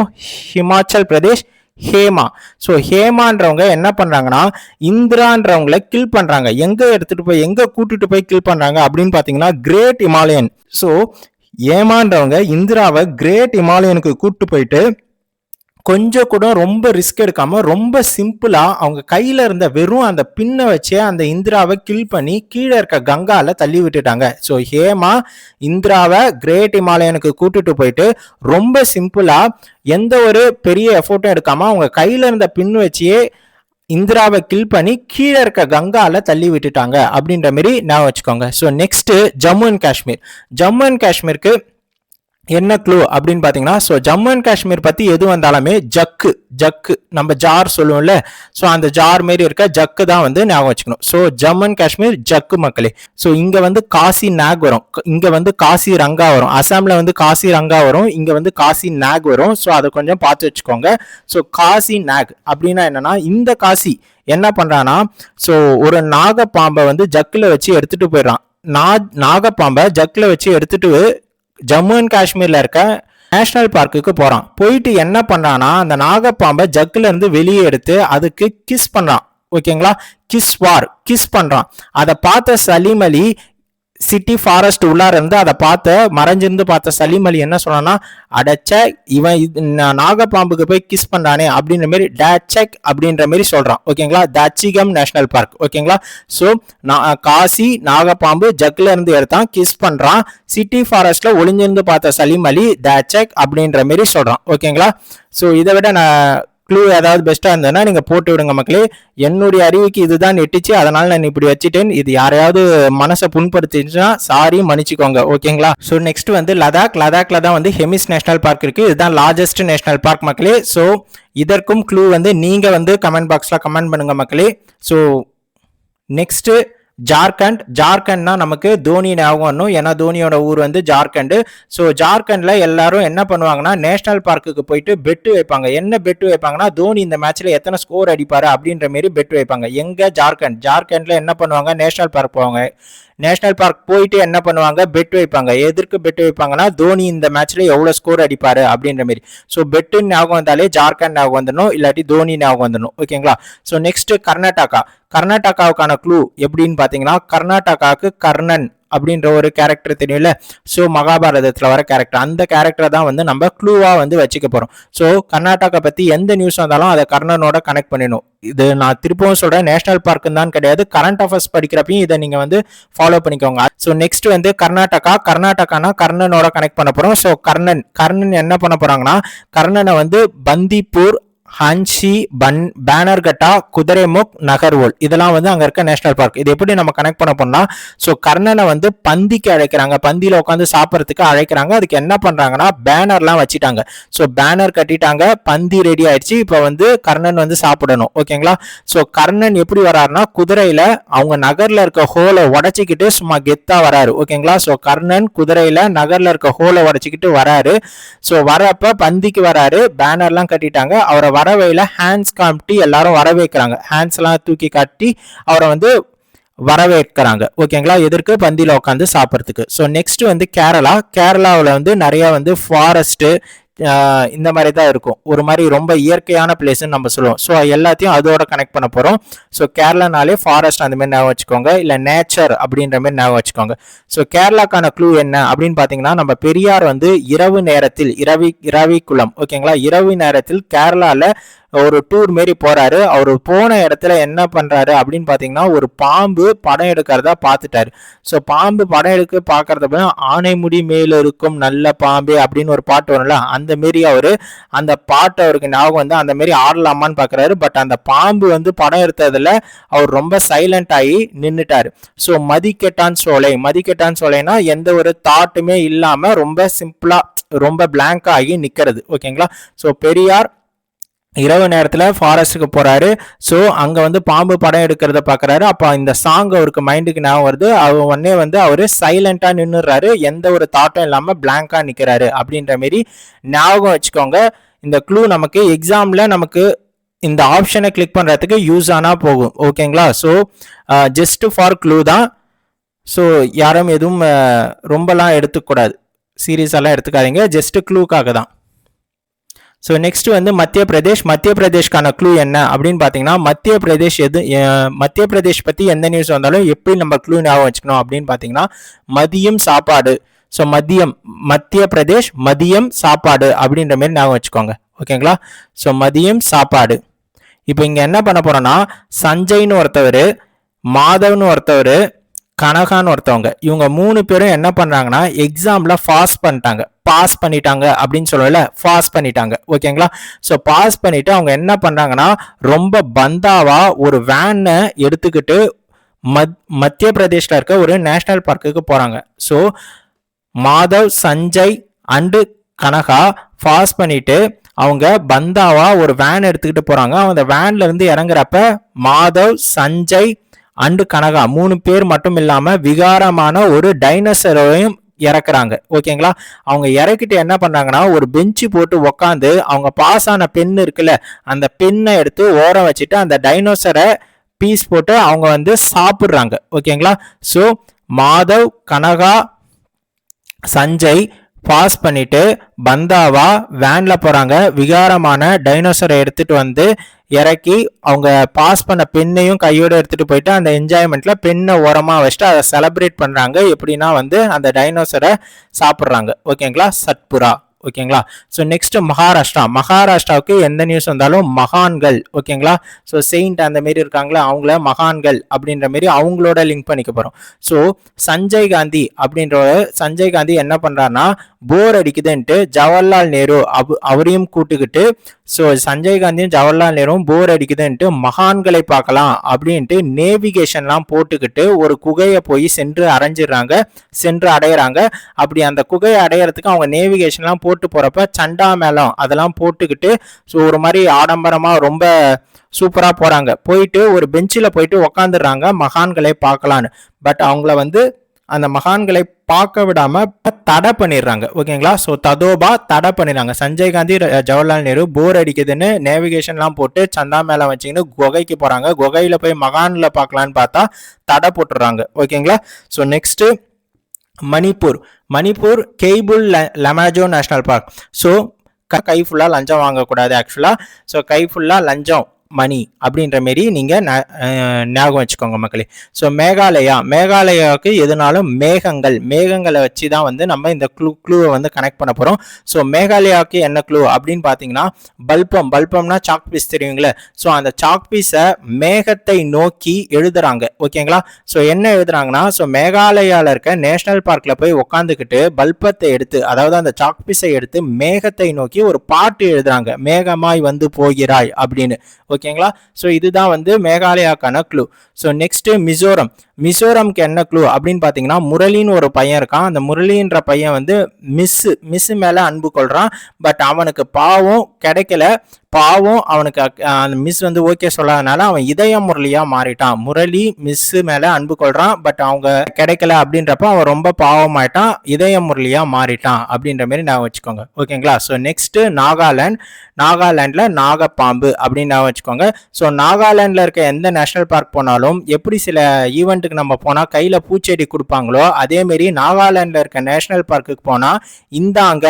ஹிமாச்சல் பிரதேஷ் ஸோ ஹேமான்றவங்க என்ன பண்றாங்கன்னா இந்திரான்றவங்களை கில் பண்றாங்க. எங்க கூட்டிட்டு போய் கில் பண்றாங்க அப்படின்னு பாத்தீங்கன்னா கிரேட் இமாலயன். ஸோ ஏமான்றவங்க இந்திராவை கிரேட் இமாலயனுக்கு கூட்டு போயிட்டு கொஞ்சம் கூட ரொம்ப ரிஸ்க் எடுக்காம ரொம்ப சிம்பிளா அவங்க கையில இருந்த வெறும் அந்த பின்னை வச்சே அந்த இந்திராவை கில் பண்ணி கீழே இருக்க கங்கால தள்ளி விட்டுட்டாங்க. ஸோ ஹேமா இந்திராவை கிரேட் இமாலயனுக்கு கூட்டிட்டு போயிட்டு ரொம்ப சிம்பிளா எந்த ஒரு பெரிய எஃபோர்ட்டும் எடுக்காம அவங்க கையில இருந்த பின் வச்சே இந்திராவை கில் பண்ணி கீழே இருக்க கங்கால தள்ளி விட்டுட்டாங்க அப்படின்ற மாதிரி நான் வச்சுக்கோங்க. ஸோ நெக்ஸ்ட் ஜம்மு அண்ட் காஷ்மீருக்கு என்ன க்ளூ அப்படின்னு பார்த்தீங்கன்னா, ஸோ ஜம்மு அண்ட் காஷ்மீர் பற்றி எது வந்தாலுமே ஜக்கு நம்ம ஜார் சொல்லுவோம்ல, ஸோ அந்த ஜார் மாரி இருக்க ஜக்கு தான் வந்து ஞாபகம் வச்சுக்கணும். ஸோ ஜம்மு அண்ட் காஷ்மீர் ஜக்கு மக்களே. ஸோ இங்கே வந்து காசி நாக் வரும், இங்கே வந்து காசி ரங்கா வரும். அசாமில் வந்து காசி ரங்கா வரும், இங்கே வந்து காசி நாக் வரும். ஸோ அதை கொஞ்சம் பார்த்து வச்சுக்கோங்க. ஸோ காசி நாக் அப்படின்னா என்னன்னா, இந்த காசி என்ன பண்ணுறான்னா, ஸோ ஒரு நாகப்பாம்பை வந்து ஜக்கில் வச்சு எடுத்துகிட்டு போயிடுறான். நாகப்பாம்பை ஜக்கில் வச்சு எடுத்துட்டு ஜம்மு அண்ட் காஷ்மீர்ல இருக்க நேஷனல் பார்க்குக்கு போறான். போயிட்டு என்ன பண்றான்னா, அந்த நாகப்பாம்பை ஜக்குல இருந்து வெளியே எடுத்து அதுக்கு கிஸ் பண்றான். ஓகேங்களா, கிஸ் பண்றான். அதை பார்த்த சலீம் அலி சிட்டி ஃபாரஸ்ட் உள்ளார இருந்து அதை மறைஞ்சிருந்து பார்த்த சலீம் அலி என்ன சொன்னா, அடச்ச இவன் நாகப்பாம்புக்கு போய் கிஸ் பண்றானே அப்படின்ற மாதிரி டேச்சக் அப்படின்ற மாதிரி சொல்றான். ஓகேங்களா, தச்சிகம் நேஷனல் பார்க். ஓகேங்களா, ஸோ காசி நாகப்பாம்பு ஜக்ல இருந்து எடுத்தான், கிஸ் பண்றான். சிட்டி ஃபாரஸ்ட்ல ஒளிஞ்சிருந்து பார்த்த சலீம் அலி டேச்சக் அப்படின்ற மாதிரி சொல்றான். ஓகேங்களா, ஸோ இதை விட நான் க்ளூ ஏதாவது பெஸ்ட்டாக இருந்ததுன்னா நீங்கள் போட்டு விடுங்க மக்களே. என்னுடைய அறிவுக்கு இதுதான் எட்டிச்சு, அதனால நான் இப்படி வச்சுட்டேன். இது யாரையாவது மனசை புண்படுத்திச்சுன்னா சாரி, மன்னிச்சுக்கோங்க. ஓகேங்களா, ஸோ நெக்ஸ்ட் வந்து லடாக்ல தான் வந்து ஹெமிஸ் நேஷனல் பார்க் இருக்கு. இதுதான் லார்ஜஸ்ட் நேஷனல் பார்க் மக்களே. ஸோ இதற்கும் க்ளூ வந்து நீங்கள் வந்து கமெண்ட் பாக்ஸில் கமெண்ட் பண்ணுங்க மக்களே. ஸோ நெக்ஸ்ட் ஜார்க்கண்ட்னா நமக்கு தோனி ஞாபகம் வரணும், ஏன்னா தோனியோட ஊர் வந்து ஜார்க்கண்ட். ஸோ ஜார்க்கண்ட்ல எல்லாரும் என்ன பண்ணுவாங்கன்னா, நேஷனல் பார்க்குக்கு போயிட்டு பெட்டு வைப்பாங்க. என்ன பெட்டு வைப்பாங்கன்னா, தோனி இந்த மேட்ச்ல எத்தனை ஸ்கோர் அடிப்பாரு அப்படின்ற மாதிரி பெட் வைப்பாங்க. எங்க ஜார்க்கண்ட்ல என்ன பண்ணுவாங்க, நேஷனல் பார்க் போவாங்க. நேஷனல் பார்க் போயிட்டு என்ன பண்ணுவாங்க, பெட் வைப்பாங்க. எதற்கு பெட் வைப்பாங்கன்னா, தோனி இந்த மேட்ச்ல எவ்வளவு ஸ்கோர் அடிப்பாரு அப்படின்ற மாதிரி. ஸோ பெட்டு ஞாபகம் வந்தாலே ஜார்க்கண்ட் ஞாபகம் வந்துடணும், இல்லாட்டி தோனி ஞாபகம் வந்துடணும். ஓகேங்களா, ஸோ நெக்ஸ்ட் கர்நாடகாவுக்கான க்ளூ எப்படின்னு பாத்தீங்கன்னா, கர்நாடகாவுக்கு கர்ணன் அப்படின்ற ஒரு கேரக்டர் தெரியும்ல, ஸோ மகாபாரதத்தில் வர கேரக்டர், அந்த கேரக்டரை தான் வந்து நம்ம க்ளூவா வந்து வச்சுக்க போறோம். ஸோ கர்நாடகா பத்தி எந்த நியூஸ் வந்தாலும் அதை கர்ணனோட கனெக்ட் பண்ணிடணும். இது நான் திருப்பவும் சொல்றேன், நேஷனல் பார்க்கு தான் கிடையாது, கரண்ட் அஃபேர்ஸ் படிக்கிறப்பையும் இதை நீங்க வந்து ஃபாலோ பண்ணிக்கோங்க. ஸோ நெக்ஸ்ட் வந்து கர்நாடகானா கர்ணனோட கனெக்ட் பண்ண போறோம். ஸோ கர்ணன் என்ன பண்ண போறாங்கன்னா, கர்ணனை வந்து பந்திப்பூர், ஹன்சி, பேனர்கட்டா, குதிரைமுக், நகர்வோல் இதெல்லாம் வந்து அங்க இருக்க நேஷனல் பார்க். இது எப்படி நம்ம கனெக்ட் பண்ண போனா, ஸோ கர்ணனை வந்து பந்திக்கு அழைக்கிறாங்க, பந்தியில உட்காந்து சாப்பிட்றதுக்கு அழைக்கிறாங்க. அதுக்கு என்ன பண்றாங்கன்னா, பேனர்லாம் வச்சுட்டாங்க. ஸோ பேனர் கட்டிட்டாங்க, பந்தி ரெடி ஆயிடுச்சு. இப்போ வந்து கர்ணன் வந்து சாப்பிடணும். ஓகேங்களா, ஸோ கர்ணன் எப்படி வராருன்னா, குதிரையில அவங்க நகர்ல இருக்க ஹோலை உடச்சிக்கிட்டு சும்மா கெத்தா வராரு. ஓகேங்களா, ஸோ கர்ணன் குதிரையில நகர்ல இருக்க ஹோலை உடச்சிக்கிட்டு வராரு. ஸோ வரப்ப பந்திக்கு வராரு, பேனர்லாம் கட்டிட்டாங்க. அவரை வரவையில ஹேண்ட்ஸ் காமிட்டி எல்லாரும் வரவேற்கிறாங்க, ஹேண்ட்ஸ் எல்லாம் தூக்கி காட்டி அவரை வந்து வரவேற்கிறாங்க. ஓகேங்களா, எதற்கு, பந்தியில உட்காந்து சாப்பிட்றதுக்கு. ஸோ நெக்ஸ்ட் வந்து கேரளாவில் வந்து நிறைய வந்து ஃபாரஸ்ட் இந்த மாதிரி தான் இருக்கும், ஒரு மாதிரி ரொம்ப இயற்கையான பிளேஸ்ன்னு நம்ம சொல்லுவோம். ஸோ எல்லாத்தையும் அதோட கனெக்ட் பண்ண போறோம். ஸோ கேரளானாலே ஃபாரஸ்ட் அந்த மாதிரி ஞாபகம் வச்சுக்கோங்க, இல்லை நேச்சர் அப்படின்ற மாதிரி ஞாபகம் வச்சுக்கோங்க. ஸோ கேரளாக்கான க்ளூ என்ன அப்படின்னு பார்த்தீங்கன்னா, நம்ம பெரியார் வந்து இரவு நேரத்தில் இரவிக்குளம், ஓகேங்களா, இரவு நேரத்தில் கேரளால ஒரு டூர் மாரி போறாரு. அவர் போன இடத்துல என்ன பண்றாரு அப்படின்னு பாத்தீங்கன்னா, ஒரு பாம்பு படம் எடுக்கிறதா பார்த்துட்டாரு. ஸோ பாம்பு படம் எடுக்க பார்க்கறத ஆனைமுடி மேல இருக்கும் நல்ல பாம்பு அப்படின்னு ஒரு பாட்டு வரும்ல, அந்த மாரி அவரு அந்த பாட்டு அவருக்கு ஞாபகம் வந்து அந்த மாரி ஆடலாமான்னு பாக்குறாரு. பட் அந்த பாம்பு வந்து படம் எடுத்ததுல அவர் ரொம்ப சைலண்ட் ஆகி நின்றுட்டாரு. ஸோ மதிக்கெட்டான் சோலைனா எந்த ஒரு தாட்டுமே இல்லாம ரொம்ப சிம்பிளா ரொம்ப பிளாங்கா ஆகி நிக்கிறது. ஓகேங்களா, ஸோ பெரியார் இரவு நேரத்தில் ஃபாரஸ்ட்டுக்கு போறாரு. ஸோ அங்கே வந்து பாம்பு படம் எடுக்கிறத பார்க்குறாரு. அப்போ இந்த சாங் அவருக்கு மைண்டுக்கு ஞாபகம் வருது. உடனே வந்து அவர் சைலண்டாக நின்றுறாரு, எந்த ஒரு தாட்டும் இல்லாமல் பிளாங்காக நிற்கிறாரு அப்படின்ற மாரி ஞாபகம் வச்சுக்கோங்க. இந்த க்ளூ நமக்கு எக்ஸாமில் நமக்கு இந்த ஆப்ஷனை கிளிக் பண்ணுறதுக்கு யூஸ் ஆனால் போகும். ஓகேங்களா, ஸோ ஜஸ்ட் ஃபார் க்ளூ தான். ஸோ யாரும் எதுவும் ரொம்பலாம் எடுத்துக்கூடாது, சீரியஸாலாம் எடுத்துக்காதீங்க, ஜஸ்ட் க்ளூக்காக தான். ஸோ நெக்ஸ்ட் வந்து மத்திய பிரதேஷ்க்கான க்ளூ என்ன அப்படின்னு பார்த்தீங்கன்னா, மத்திய பிரதேஷ் பற்றி எந்த நியூஸ் வந்தாலும் எப்படி நம்ம க்ளூ ஞாபகம் வச்சுக்கணும் அப்படின்னு பார்த்தீங்கன்னா, மதியம் சாப்பாடு. ஸோ மத்திய பிரதேஷ் மதியம் சாப்பாடு அப்படின்ற மாதிரி ஞாபகம் வச்சுக்கோங்க. ஓகேங்களா, ஸோ மதியம் சாப்பாடு. இப்போ இங்கே என்ன பண்ண போறோம்னா, சஞ்சய்னு ஒருத்தவர், மாதவ்னு ஒருத்தவர், கனகான்னு ஒருத்தவங்க, இவங்க 3 பேரும் என்ன பண்றாங்கன்னா, எக்ஸாம்ல பாஸ் பண்ணிட்டாங்க அப்படின்னு சொல்லல, பாஸ் பண்ணிட்டாங்க. ஓகேங்களா, ஸோ பாஸ் பண்ணிட்டு அவங்க என்ன பண்றாங்கன்னா, ரொம்ப பந்தாவா ஒரு வேனை எடுத்துக்கிட்டு மத்திய பிரதேஷ்ல இருக்க ஒரு நேஷனல் பார்க்குக்கு போறாங்க. So Madhav, Sanjay and Kanaka pass பண்ணிட்டு அவங்க பந்தாவா ஒரு வேன் எடுத்துக்கிட்டு போறாங்க. அந்த வேன்ல இருந்து இறங்குறப்ப மாதவ், சஞ்சய் அண்டு கனகா 3 பேர் மட்டும் இல்லாம விகாரமான ஒரு டைனோசரையும் இறக்குறாங்க. ஓகேங்களா? அவங்க இறக்கிட்டு என்ன பண்றாங்கன்னா ஒரு பெஞ்சு போட்டு உக்காந்து அவங்க பாஸ் ஆன பென் இருக்குல்ல, அந்த பெண்ணை எடுத்து ஓரம் வச்சுட்டு அந்த டைனோசரை பீஸ் போட்டு அவங்க வந்து சாப்பிடுறாங்க. ஓகேங்களா? ஸோ மாதவ், கனகா, சஞ்சய் பாஸ் பண்ணிட்டு பந்தாவா வேன்ல போறாங்க. விகாரமான டைனோசரை எடுத்துட்டு வந்து இறக்கி அவங்க பாஸ் பண்ண பெண்ணையும் கையோட எடுத்துட்டு போயிட்டு அந்த என்ஜாய்மெண்ட்ல பெண்ணை ஓரமா வச்சுட்டு அதை செலிப்ரேட் பண்றாங்க. எப்படின்னா வந்து அந்த டைனோசரை சாப்பிட்றாங்க. ஓகேங்களா? சத்புரா. ஓகேங்களா? ஸோ நெக்ஸ்ட் மகாராஷ்டிராவுக்கு எந்த நியூஸ் வந்தாலும் மகான்கள். ஓகேங்களா? ஸோ செயின்ட் அந்த மாரி இருக்காங்களா, அவங்கள மகான்கள் அப்படின்ற மாரி அவங்களோட லிங்க் பண்ணிக்க போறோம். ஸோ சஞ்சய் காந்தி என்ன பண்றாருன்னா போர் அடிக்குதுன்ட்டு ஜவஹர்லால் நேரு அவரையும் கூட்டுக்கிட்டு, ஸோ சஞ்சய் காந்தியும் ஜவஹர்லால் நேரும் போர் அடிக்குதுன்ட்டு மகான்களை பார்க்கலாம் அப்படின்ட்டு நேவிகேஷன்லாம் போட்டுக்கிட்டு ஒரு குகையை போய் சென்று அடையிறாங்க. அப்படி அந்த குகையை அடையிறதுக்கு அவங்க நேவிகேஷன்லாம் போட்டு போறப்ப சண்டா மேளம் அதெல்லாம் போட்டுக்கிட்டு ஸோ ஒரு மாதிரி ஆடம்பரமா ரொம்ப சூப்பரா போறாங்க. போயிட்டு ஒரு பெஞ்சில் போயிட்டு உக்காந்துடுறாங்க மகான்களை பார்க்கலான்னு. பட் அவங்கள வந்து அந்த மகான்களை பார்க்க விடாம தடை பண்ணிடுறாங்க. ஓகேங்களா? ஸோ தடை பண்ணிடுறாங்க. சஞ்சய் காந்தி, ஜவஹர்லால் நேரு போர் அடிக்குதுன்னு நேவிகேஷன்லாம் போட்டு சந்தா மேல வச்சுக்கின்னு குகைக்கு போறாங்க. குகையில போய் மகான்ல பார்க்கலான்னு பார்த்தா தடை போட்டுடுறாங்க. ஓகேங்களா? So next Manipur Keibul Lamjao national park. So கை ஃபுல்லா லஞ்சம் வாங்கக்கூடாது ஆக்சுவலா. ஸோ கை ஃபுல்லா லஞ்சம் மணி அப்படின்ற மாரி நீங்க ஞாபகம் வச்சுக்கோங்க மக்களே. ஸோ மேகாலயாவுக்கு எதுனாலும் மேகங்களை வச்சு தான் வந்து நம்ம இந்த க்ளூவை வந்து கனெக்ட் பண்ண போறோம். ஸோ மேகாலயாவுக்கு என்ன க்ளூ அப்படின்னு பார்த்தீங்கன்னா பல்பம்னா சாக் பீஸ் தெரியுங்களே. ஸோ அந்த சாக் பீஸை மேகத்தை நோக்கி எழுதுறாங்க. ஓகேங்களா? ஸோ என்ன எழுதுறாங்கன்னா ஸோ மேகாலயாவில் இருக்க நேஷனல் பார்க்ல போய் உட்காந்துக்கிட்டு பல்பத்தை எடுத்து, அதாவது அந்த சாக் பீஸை எடுத்து மேகத்தை நோக்கி ஒரு பாட்டு எழுதுறாங்க, மேகமாய் வந்து போகிறாய் அப்படின்னு. ஓகேங்களா? ஸோ இதுதான் வந்து மேகாலயாக்கான க்ளூ. ஸோ நெக்ஸ்ட் மிசோரம்க்கு என்ன க்ளூ அப்படின்னு பார்த்தீங்கன்னா முரளின்னு ஒரு பையன் இருக்கான். அந்த முரளின்ற பையன் வந்து மிஸ் மேலே அன்பு கொள்றான். பட் அவனுக்கு கிடைக்கல. அவனுக்கு அந்த மிஸ் வந்து ஓகே சொல்லாதனால அவன் இதய முரளியா மாறிட்டான். முரளி மிஸ் மேல அன்பு கொள்றான். பட் அவங்க கிடைக்கல அப்படின்றப்ப அவன் ரொம்ப பாவமாயிட்டான், இதய முரளியா மாறிட்டான் அப்படின்ற மாதிரி நான் வச்சுக்கோங்க. ஓகேங்களா? ஸோ நெக்ஸ்ட் நாகாலாண்ட்ல நாகப்பாம்பு அப்படின்னு நான் வச்சுக்கோங்க. ஸோ நாகாலாண்ட்ல இருக்க எந்த நேஷனல் பார்க் போனாலும் எப்படி சில ஈவெண்ட்டுக்கு நம்ம போனா கையில பூச்செடி கொடுப்பாங்களோ அதே மாதிரி நாகாலாண்ட்ல இருக்க நேஷனல் பார்க்குக்கு போனா இந்தாங்க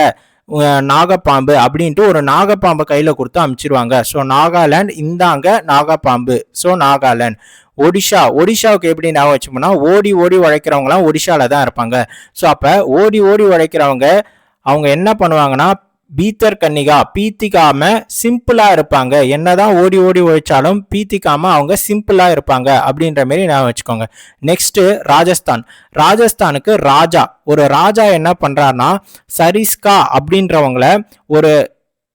நாகப்பாம்பு அப்படின்ட்டு ஒரு நாகப்பாம்பை கையில கொடுத்து அனுப்பிச்சிருவாங்க. ஸோ நாகாலாந்து இந்தாங்க நாகப்பாம்பு. ஸோ நாகாலாந்து. ஒடிஷாவுக்கு எப்படி ஞாபகம் வச்சுக்கோன்னா ஓடி உழைக்கிறவங்களாம் ஒடிஷால தான் இருப்பாங்க. ஸோ அப்ப ஓடி உழைக்கிறவங்க அவங்க என்ன பண்ணுவாங்கன்னா பீத்திக்காம சிம்பிளா இருப்பாங்க. என்னதான் ஓடி உழைச்சாலும் பீத்திக்காம அவங்க சிம்பிளா இருப்பாங்க அப்படின்ற மாதிரி நான் வச்சுக்கோங்க. நெக்ஸ்ட் ராஜஸ்தானுக்கு ஒரு ராஜா என்ன பண்றாருன்னா சரிஸ்கா அப்படின்றவங்கள ஒரு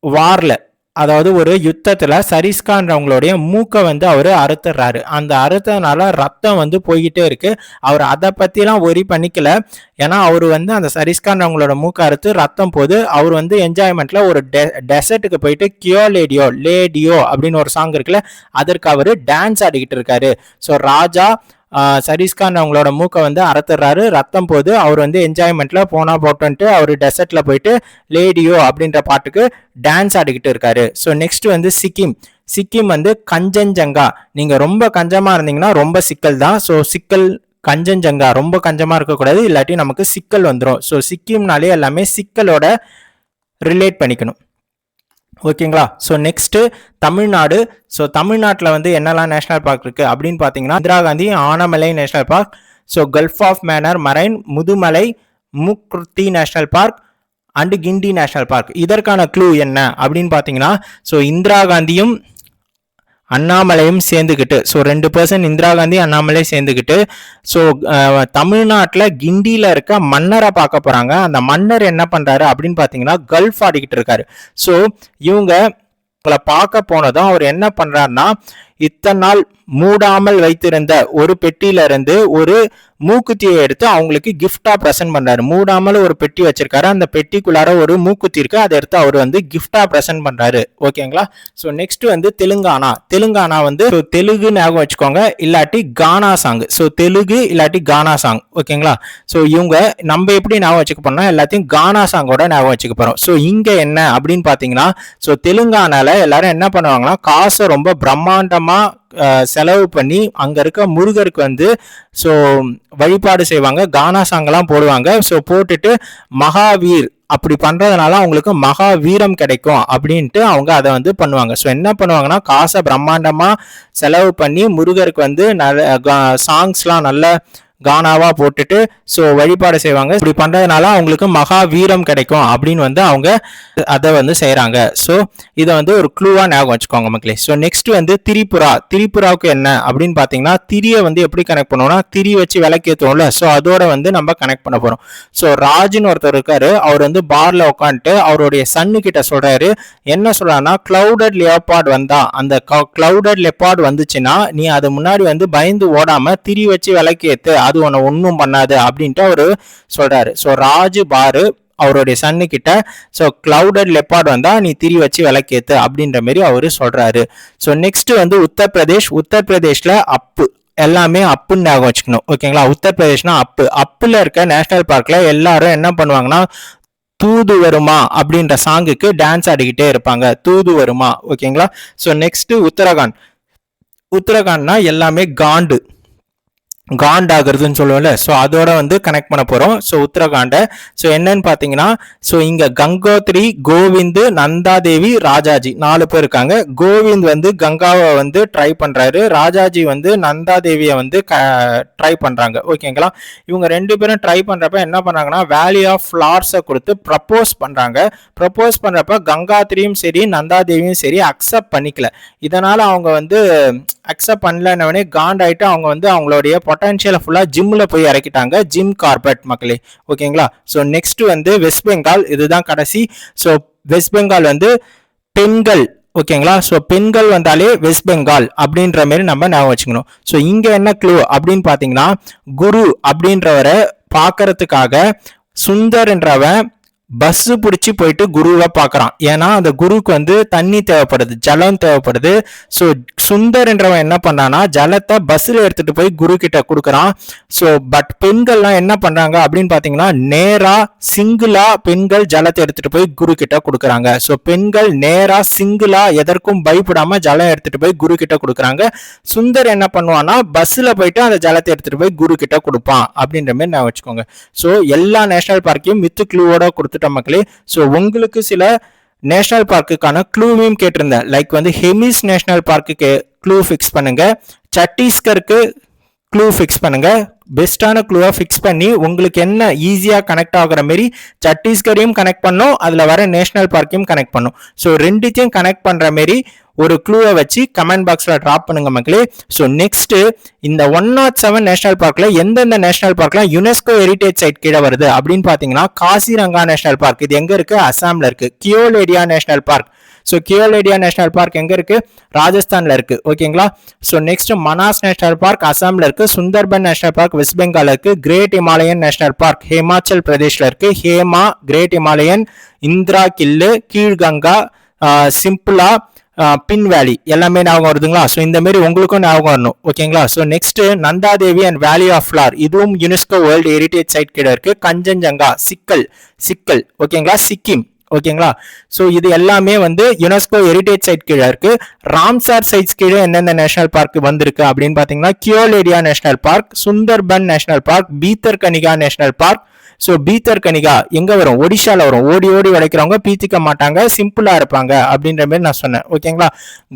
வார்ல, அதாவது ஒரு யுத்தத்துல சரிஸ்கான்றவங்களுடைய மூக்கை வந்து அவரு அறுத்துறாரு. அந்த அறுத்ததுனால ரத்தம் வந்து போய்கிட்டே இருக்கு. அவர் அதை பத்திலாம் ஒரி பண்ணிக்கல. ஏன்னா அவரு வந்து அந்த சரிஸ்கான்றவங்களோட மூக்கை அறுத்து ரத்தம் போது அவர் வந்து என்ஜாய்மெண்ட்ல ஒரு டெசர்ட்டுக்கு போயிட்டு லேடியோ அப்படின்னு ஒரு சாங் இருக்குல்ல, அதற்கு அவரு டான்ஸ் ஆடிக்கிட்டு இருக்காரு. ஸோ ராஜா சரிஸ்கான் அவங்களோட மூக்கை வந்து அறுத்துறாரு, ரத்தம் போது அவர் வந்து என்ஜாய்மெண்ட்ல போட்டுன்ட்டு அவர் டெசர்ட்ல போயிட்டு லேடியோ அப்படின்ற பாட்டுக்கு டான்ஸ் ஆடிக்கிட்டு இருக்காரு. ஸோ நெக்ஸ்ட் வந்து சிக்கிம் வந்து கஞ்சன்ஜங்கா. நீங்க ரொம்ப கஞ்சமா இருந்தீங்கன்னா ரொம்ப சிக்கல் தான். ஸோ கஞ்சன்ஜங்கா ரொம்ப கஞ்சமா இருக்கக்கூடாது, இல்லாட்டி நமக்கு சிக்கல் வந்துடும். ஸோ சிக்கிம்னாலே எல்லாமே சிக்கலோட ரிலேட் பண்ணிக்கணும். ஓகேங்களா? So next Tamil Nadu. ஸோ தமிழ்நாட்டில் வந்து என்னெல்லாம் நேஷனல் பார்க் இருக்கு அப்படின்னு பார்த்தீங்கன்னா Indira Gandhi Anamalai national park, so gulf of Mannar marine, Mudumalai Mukurthi national park and Guindy national park. இதற்கான க்ளூ என்ன அப்படின்னு பார்த்தீங்கன்னா ஸோ இந்திரா காந்தியும் அண்ணாமலையும் சேர்ந்துக்கிட்டு, ஸோ 2% இந்திரா காந்தி அண்ணாமலை சேர்ந்துக்கிட்டு ஸோ தமிழ்நாட்டில் கிண்டியில் இருக்க மன்னரை பார்க்க போறாங்க. அந்த மன்னர் என்ன பண்றாரு அப்படின்னு பார்த்தீங்கன்னா கல்ஃப் ஆடிக்கிட்டு இருக்காரு. ஸோ இவங்களை பார்க்க போனதும் அவர் என்ன பண்றாருன்னா இத்தனை நாள் மூடாமல் வைத்திருந்த ஒரு பெட்டியில இருந்து ஒரு மூக்குத்தியை எடுத்து அவங்களுக்கு கிஃப்டா பிரசன்ட் பண்றாரு. மூடாமல் ஒரு பெட்டி வச்சிருக்காரு, அந்த பெட்டிக்குள்ளார ஒரு மூக்குத்தி இருக்கு, அதை எடுத்து அவர் வந்து கிஃப்டா பிரசன்ட் பண்றாரு. ஓகேங்களா. ஸோ நெக்ஸ்ட் வந்து தெலுங்கானா வந்து தெலுங்கு ஞாபகம் வச்சுக்கோங்க, இல்லாட்டி கானா சாங். ஸோ தெலுங்கு இல்லாட்டி கானா சாங். ஓகேங்களா. ஸோ இவங்க நம்ம எப்படி ஞாபகம் வச்சுக்க போறோம்னா எல்லாத்தையும் கானா சாங்கோட ஞாபகம் வச்சுக்க போறோம். ஸோ இங்க என்ன அப்படின்னு பாத்தீங்கன்னா, ஸோ தெலுங்கானால எல்லாரும் என்ன பண்ணுவாங்கன்னா காசை ரொம்ப பிரம்மாண்டமா செலவு பண்ணி அங்க இருக்க முருகருக்கு வந்து ஸோ வழிபாடு செய்வாங்க, கானா சாங்கெல்லாம் போடுவாங்க. ஸோ போட்டுட்டு மகாவீர் அப்படி பண்றதுனால அவங்களுக்கு மகா வீரம் கிடைக்கும் அப்படின்ட்டு அவங்க அதை வந்து பண்ணுவாங்க. ஸோ என்ன பண்ணுவாங்கன்னா காசை பிரம்மாண்டமா செலவு பண்ணி முருகருக்கு வந்து நல்ல சாங்ஸ்லாம் நல்ல கானாவா போட்டுட்டு ஸோ வழிபாடு செய்வாங்க. இப்படி பண்றதுனால அவங்களுக்கு மகா வீரம் கிடைக்கும் அப்படின்னு வந்து அவங்க அதை வந்து செய்யறாங்க. ஸோ இதை வந்து ஒரு க்ளூவா ஞாபகம் வச்சுக்கோங்க மக்களே. ஸோ நெக்ஸ்ட் வந்து திரிபுராவுக்கு என்ன அப்படின்னு பாத்தீங்கன்னா, திரியை வந்து எப்படி கனெக்ட் பண்ணுவோம்னா திரி வச்சு விளக்கேற்றுவோம்ல, ஸோ அதோட வந்து நம்ம கனெக்ட் பண்ண போறோம். ஸோ ராஜுன்னு ஒருத்தர் இருக்காரு, அவர் வந்து பார்ல உட்காந்துட்டு அவருடைய சன்னு கிட்ட சொல்றாரு, என்ன சொல்றாருன்னா கிளவுடட் லெப்பார்ட் வந்தா, அந்த கிளவுடட் லெப்பார்ட் வந்துச்சுன்னா நீ அது முன்னாடி வந்து பயந்து ஓடாம திரி வச்சு விளக்கேத்து, அது உன்னை ஒன்றும் பண்ணாது அப்படின்ட்டு அவரு சொல்றாரு. ஸோ ராஜு பாரு அவருடைய சன்னு கிட்ட ஸோ கிளவுடட் லெப்பார்ட் வந்தா நீ திரி வச்சு விளக்கேத்து அப்படின்ற மாதிரி அவரு சொல்றாரு. ஸோ நெக்ஸ்ட் வந்து உத்தரப்பிரதேஷ்ல அப்பு எல்லாமே அப்புன்னு ஞாபகம் வச்சுக்கணும். ஓகேங்களா. உத்தரப்பிரதேஷ்னா அப்புல இருக்க நேஷனல் பார்க்ல எல்லாரும் என்ன பண்ணுவாங்கன்னா தூது வருமா அப்படின்ற சாங்குக்கு டான்ஸ் ஆடிக்கிட்டே இருப்பாங்க, தூது வருமா. ஓகேங்களா. ஸோ நெக்ஸ்ட் உத்தரகாண்ட்னா எல்லாமே காண்டாகிறதுன்னு சொல்லுவோம்ல, ஸோ அதோட வந்து கனெக்ட் பண்ண போறோம். ஸோ உத்தரகாண்டை ஸோ என்னன்னு பார்த்தீங்கன்னா, ஸோ இங்க கங்கோத்ரி, கோவிந்த், நந்தாதேவி, ராஜாஜி 4 பேர் இருக்காங்க. கோவிந்த் வந்து கங்காவை வந்து ட்ரை பண்றாரு, ராஜாஜி வந்து நந்தாதேவியை வந்து ட்ரை பண்றாங்க. ஓகேங்களா. இவங்க 2 பேரும் ட்ரை பண்றப்ப என்ன பண்றாங்கன்னா வேலி ஆஃப் ஃபிளார்ஸை கொடுத்து ப்ரப்போஸ் பண்றப்ப கங்காத்ரியும் சரி நந்தாதேவியும் சரி அக்செப்ட் பண்ணிக்கல. இதனால அவங்க வந்து அக்செப்ட் பண்ணலன்னே காண்டாயிட்டு அவங்க வந்து அவங்களுடைய பொட்டன்ஷியலை ஃபுல்லா ஜிம்ல போய் இறக்கிட்டாங்க, ஜிம் கார்பெட் மக்களே. ஓகேங்களா. ஸோ நெக்ஸ்ட் வந்து வெஸ்ட் பெங்கால், இதுதான் கடைசி. ஸோ வெஸ்ட் பெங்கால் வந்து பெண்கள். ஓகேங்களா. ஸோ பெண்கள் வந்தாலே வெஸ்ட் பெங்கால் அப்படின்ற மாதிரி நம்ம ஞாபகம் வச்சுக்கணும். ஸோ இங்க என்ன க்ளூ அப்படின்னு பாத்தீங்கன்னா, குரு அப்படின்றவரை பாக்குறதுக்காக சுந்தர்ன்றவன் பஸ் பிடிச்சி போயிட்டு குருவை பார்க்கறான். ஏன்னா அந்த குருக்கு வந்து தண்ணி தேவைப்படுது, ஜலம் தேவைப்படுது. ஸோ சுந்தர்ன்றவன் என்ன பண்ணானா ஜலத்தை பஸ்ல எடுத்துட்டு போய் குரு கிட்ட கொடுக்குறான். ஸோ பட் பெண்கள்லாம் என்ன பண்றாங்க அப்படின்னு பாத்தீங்கன்னா நேரா சிங்கிளா பெண்கள் ஜலத்தை எடுத்துட்டு போய் குரு கிட்ட கொடுக்குறாங்க. ஸோ பெண்கள் நேரா சிங்கிளா எதற்கும் பயப்படாம ஜலம் எடுத்துட்டு போய் குரு கிட்ட கொடுக்குறாங்க. சுந்தர் என்ன பண்ணுவான்னா பஸ்ல போயிட்டு அந்த ஜலத்தை எடுத்துட்டு போய் குரு கிட்ட கொடுப்பான் அப்படின்ற மாதிரி நான் வச்சுக்கோங்க. ஸோ எல்லா நேஷனல் பார்க்கையும் வித் க்ளூவோட கொடுத்துட்டு மக்களே. ஸோ உங்களுக்கு சில நேஷனல் பார்க்குக்கான க்ளூவையும் கேட்டிருந்தேன். லைக் வந்து ஹெமிஸ் நேஷனல் பார்க்குக்கு க்ளூ ஃபிக்ஸ் பண்ணுங்க, சத்தீஸ்கருக்கு க்ளூ ஃபிக்ஸ் பண்ணுங்க. பெஸ்டான க்ளூவை ஃபிக்ஸ் பண்ணி உங்களுக்கு என்ன ஈஸியாக கனெக்ட் ஆகுற மாதிரி சத்தீஸ்கரையும் கனெக்ட் பண்ணும், அதில் வர நேஷனல் பார்க்கையும் கனெக்ட் பண்ணும். ஸோ ரெண்டுத்தையும் கனெக்ட் பண்ணுற மாதிரி ஒரு க்ளூவை வச்சு கமெண்ட் பாக்ஸ்ல டிராப் பண்ணுங்க மக்களே. ஸோ நெக்ஸ்ட் இந்த 107 நேஷனல் பார்க்ல எந்தெந்த நேஷனல் பார்க்லாம் யுனெஸ்கோ ஹெரிடேஜ் சைட் கீழே வருது அப்படின்னு பாத்தீங்கன்னா, காசிரங்கா நேஷனல் பார்க் இது எங்க இருக்கு, அசாம்ல இருக்கு. Keoladeo national park, so Keoladeo national park எங்க இருக்கு, ராஜஸ்தான்ல இருக்கு. ஓகேங்களா. So next Manas national park அசாம்ல இருக்கு, Sundarban national park West Bengal இருக்கு, Great Himalayan national park Himachal பிரதேஷ்ல இருக்கு, ஹேமா, Great Himalayan, Inderkilla, Khirganga, சிம்பிளா, பின் வேலி எல்லாமே ஞாபகம் வருதுங்களா. ஸோ இந்த மாதிரி உங்களுக்கும் ஞாபகம் வரணும். ஓகேங்களா. So next Nanda Devi and valley of flower, இதுவும் யுனெஸ்கோ வேர்ல்டு ஹெரிடேஜ் சைட் கீழே இருக்கு. கஞ்சன்ஜங்கா, சிக்கல் ஓகேங்களா, சிக்கிம். ஓகேங்களா. ஸோ இது எல்லாமே வந்து யுனெஸ்கோ ஹெரிடேஜ் சைட் கீழே இருக்கு. ராம்சார் சைட்ஸ் கீழே எந்தெந்த நேஷனல் பார்க் வந்திருக்கு அப்படின்னு பாத்தீங்கன்னா, Keoladeo national park, Sundarban national park, Bhitarkanika national park. So Bhitarkanika எங்க வரும், ஒடிஷால வரும். ஓடி உடைக்கிறவங்க பீத்திக்க மாட்டாங்க, சிம்பிளா இருப்பாங்க அப்படின்ற மாதிரி நான் சொன்னேன். ஓகேங்களா.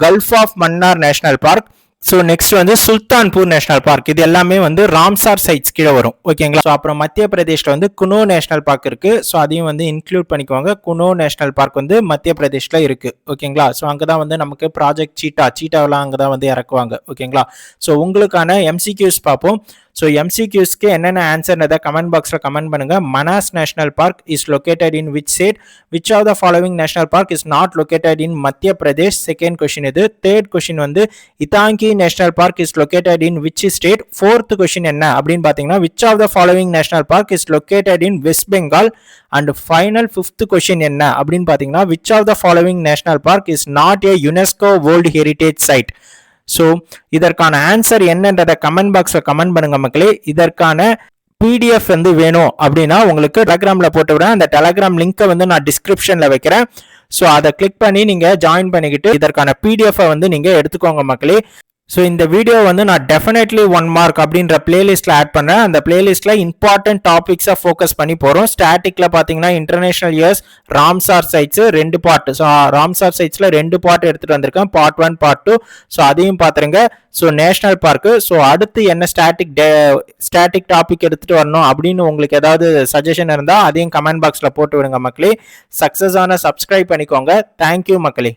Gulf of Mannar national park. So next வந்து சுல்தான்பூர் நேஷனல் பார்க், இது எல்லாமே வந்து ராம்சார் சைட்ஸ் கீழே வரும். ஓகேங்களா. ஸோ அப்புறம் மத்திய பிரதேஷ்ல வந்து குனோ நேஷனல் பார்க் இருக்கு. ஸோ அதையும் வந்து இன்க்ளூட் பண்ணிக்குவாங்க. குனோ நேஷனல் பார்க் வந்து மத்திய பிரதேஷ்ல இருக்கு. ஓகேங்களா. ஸோ அங்கதான் வந்து நமக்கு ப்ராஜெக்ட் சீட்டாவெல்லாம் அங்கதான் வந்து இறக்குவாங்க. ஓகேங்களா. ஸோ உங்களுக்கான MCQs பார்ப்போம். ஸோ எம்சிக்யூஸ்க்கு என்னென்ன ஆன்சர்ன்றதை கமெண்ட் பாக்ஸில் கமெண்ட் பண்ணுங்க. Manas national park is located in which state? Which of the following national park is not located in Madhya Pradesh? Second question இது. தேர்ட் கொஸ்டின் வந்து Intanki national park is located in which state? Fourth question என்ன அப்படின்னு பார்த்தீங்கன்னா which of the following national park is located in West Bengal? And final fifth question என்ன அப்படின்னு பார்த்தீங்கன்னா which of the following national park is not A UNESCO world heritage side? So இதற்கான answer என்னன்றதை comment பாக்ஸில் comment பண்ணுங்க மக்களே. இதற்கான PDF வந்து வேணும் அப்படின்னா உங்களுக்கு டெலகிராமில் போட்டு விடுறேன். அந்த டெலகிராம் லிங்கை வந்து நான் டிஸ்கிரிப்ஷனில் வைக்கிறேன். ஸோ அதை கிளிக் பண்ணி நீங்கள் ஜாயின் பண்ணிக்கிட்டு இதற்கான பிடிஎஃபை வந்து நீங்கள் எடுத்துக்கோங்க மக்களே. ஸோ இந்த வீடியோ வந்து நான் டெஃபினெட்லி 1 மார்க் அப்படின்ற பிளேலிஸ்ட்டில் ஆட் பண்ணுறேன். அந்த பிளேலிஸ்ட்டில் இம்பார்ட்டன்ட் டாபிக்ஸாக ஃபோக்கஸ் பண்ணி போகிறோம். ஸ்டாட்டிக்கில் பார்த்தீங்கன்னா international years, Ramsar sites 2 part. So Ramsar சைட்ஸில் 2 பார்ட் எடுத்துகிட்டு வந்திருக்கேன், பார்ட் 1 பார்ட் 2. ஸோ அதையும் பார்த்துருங்க. So national park. ஸோ அடுத்து என்ன ஸ்டாட்டிக் டாபிக் எடுத்துகிட்டு வரணும் அப்படின்னு உங்களுக்கு ஏதாவது சஜஷன் இருந்தால் அதையும் கமெண்ட் பாக்ஸில் போட்டு விடுங்க மக்களே. சக்ஸஸ் ஆன சப்ஸ்கிரைப் பண்ணிக்கோங்க. தேங்க்யூ மக்களே.